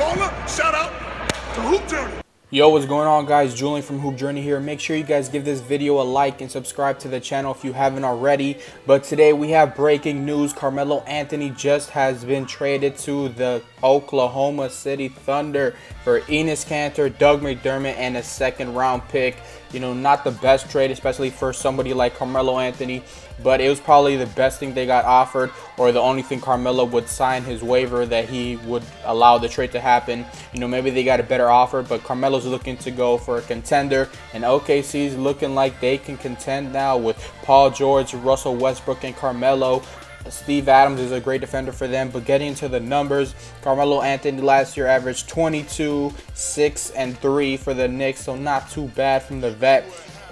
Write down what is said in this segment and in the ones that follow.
baller. Shout out to Hoop Journey. Yo, what's going on, guys? Julian from Hoop Journey here. Make sure you guys give this video a like and subscribe to the channel if you haven't already. But today we have breaking news. Carmelo Anthony just has been traded to the Oklahoma City Thunder for Enes Kanter, Doug McDermott, and a second-round pick. You know, not the best trade, especially for somebody like Carmelo Anthony, but it was probably the best thing they got offered, or the only thing Carmelo would sign his waiver that he would allow the trade to happen. You know, maybe they got a better offer, but Carmelo's looking to go for a contender, and OKC's looking like they can contend now with Paul George, Russell Westbrook, and Carmelo. Steve Adams is a great defender for them. But getting into the numbers, Carmelo Anthony last year averaged 22, 6, and 3 for the Knicks, so not too bad from the vet.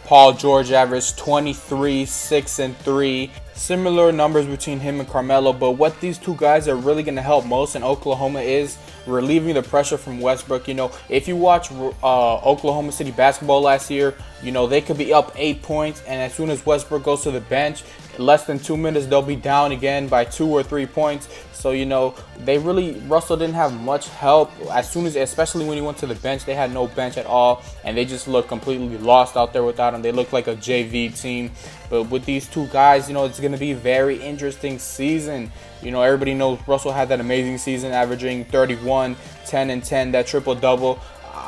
Paul George averaged 23, 6, and 3. Similar numbers between him and Carmelo, but what these two guys are really going to help most in Oklahoma is relieving the pressure from Westbrook. You know, if you watch Oklahoma City basketball last year, you know, they could be up 8 points, and as soon as Westbrook goes to the bench, in less than 2 minutes, they'll be down again by 2 or 3 points. So, you know, Russell didn't have much help. As soon as, especially when he went to the bench, they had no bench at all, and they just looked completely lost out there without him. They looked like a JV team. But with these two guys, you know, it's going to be a very interesting season. You know, everybody knows Russell had that amazing season, averaging 31, 10, and 10, that triple-double.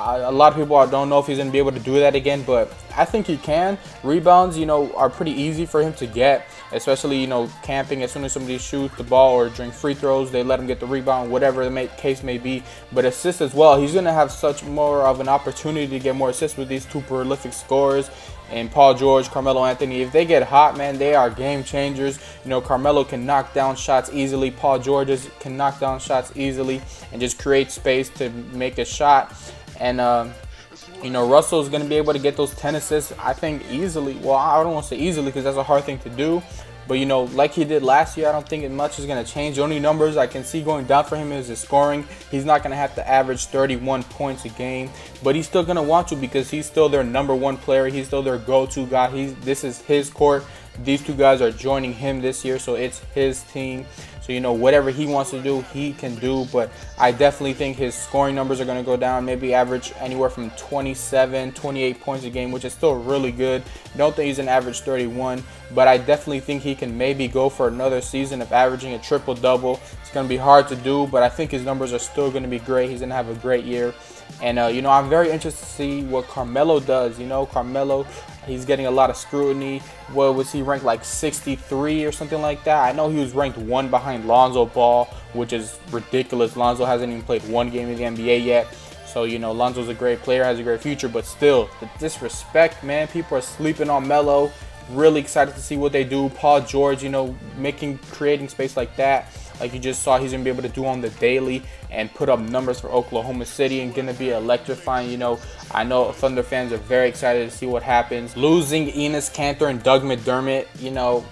A lot of people don't know if he's going to be able to do that again, but I think he can. Rebounds, you know, are pretty easy for him to get, especially, you know, camping. As soon as somebody shoots the ball or during free throws, they let him get the rebound, whatever the case may be. But assists as well. He's going to have such more of an opportunity to get more assists with these two prolific scorers. And Paul George, Carmelo Anthony, if they get hot, man, they are game changers. You know, Carmelo can knock down shots easily. Paul George can knock down shots easily and just create space to make a shot. And, you know, Russell's going to be able to get those 10 assists, I think, easily. Well, I don't want to say easily because that's a hard thing to do. But, you know, like he did last year, I don't think much is going to change. The only numbers I can see going down for him is his scoring. He's not going to have to average 31 points a game. But he's still going to want to because he's still their #1 player. He's still their go-to guy. This is his court. These two guys are joining him this year, so it's his team. So, you know, whatever he wants to do, he can do. But I definitely think his scoring numbers are going to go down, maybe average anywhere from 27, 28 points a game, which is still really good. Don't think he's an average 31, but I definitely think he can maybe go for another season of averaging a triple-double. It's going to be hard to do, but I think his numbers are still going to be great. He's going to have a great year. And, you know, I'm very interested to see what Carmelo does. You know, Carmelo, he's getting a lot of scrutiny. What was he ranked, like 63 or something like that? I know he was ranked 1 behind Lonzo Ball, which is ridiculous. Lonzo hasn't even played 1 game in the NBA yet. So, you know, Lonzo's a great player, has a great future. But still, the disrespect, man. People are sleeping on Melo. Really excited to see what they do. Paul George, you know, creating space like that, like you just saw, he's going to be able to do on the daily and put up numbers for Oklahoma City and going to be electrifying. You know, I know Thunder fans are very excited to see what happens. Losing Enes Kanter and Doug McDermott, you know,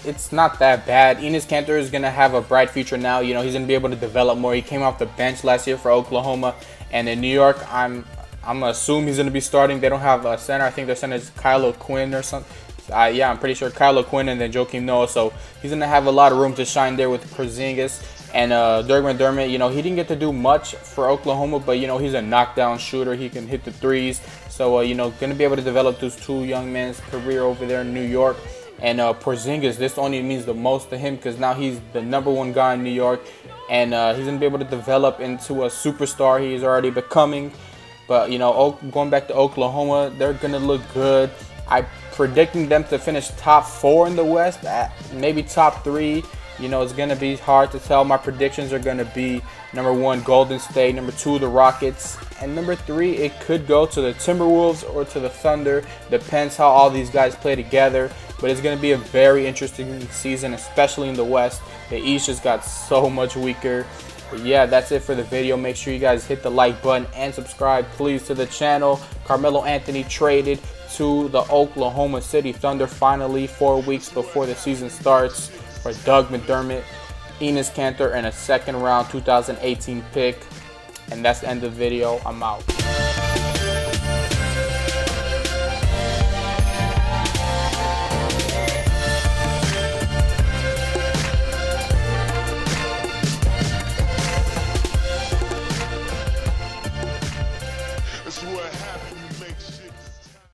it's not that bad. Enes Kanter is going to have a bright future now. You know, he's going to be able to develop more. He came off the bench last year for Oklahoma. And in New York, I'm going to assume he's going to be starting. They don't have a center. I think their center is Kyle O'Quinn or something. Yeah, I'm pretty sure Kyle O'Quinn and then Joakim Noah. So he's going to have a lot of room to shine there with Porzingis. And Doug McDermott, you know, he didn't get to do much for Oklahoma, but, you know, he's a knockdown shooter. He can hit the threes. So, you know, going to be able to develop those two young men's career over there in New York. And Porzingis, this only means the most to him because now he's the #1 guy in New York. And he's going to be able to develop into a superstar he is already becoming. But, you know, going back to Oklahoma, they're going to look good. I'm predicting them to finish top 4 in the West, maybe top 3. You know, it's going to be hard to tell. My predictions are going to be #1, Golden State, #2, the Rockets, and #3, it could go to the Timberwolves or to the Thunder. Depends how all these guys play together. But it's going to be a very interesting season, especially in the West. The East just got so much weaker. But yeah, that's it for the video. Make sure you guys hit the like button and subscribe, please, to the channel. Carmelo Anthony traded to the Oklahoma City Thunder finally 4 weeks before the season starts for Doug McDermott, Enes Kanter, and a second-round 2018 pick. And that's the end of the video. I'm out. This is what happens when you make shit.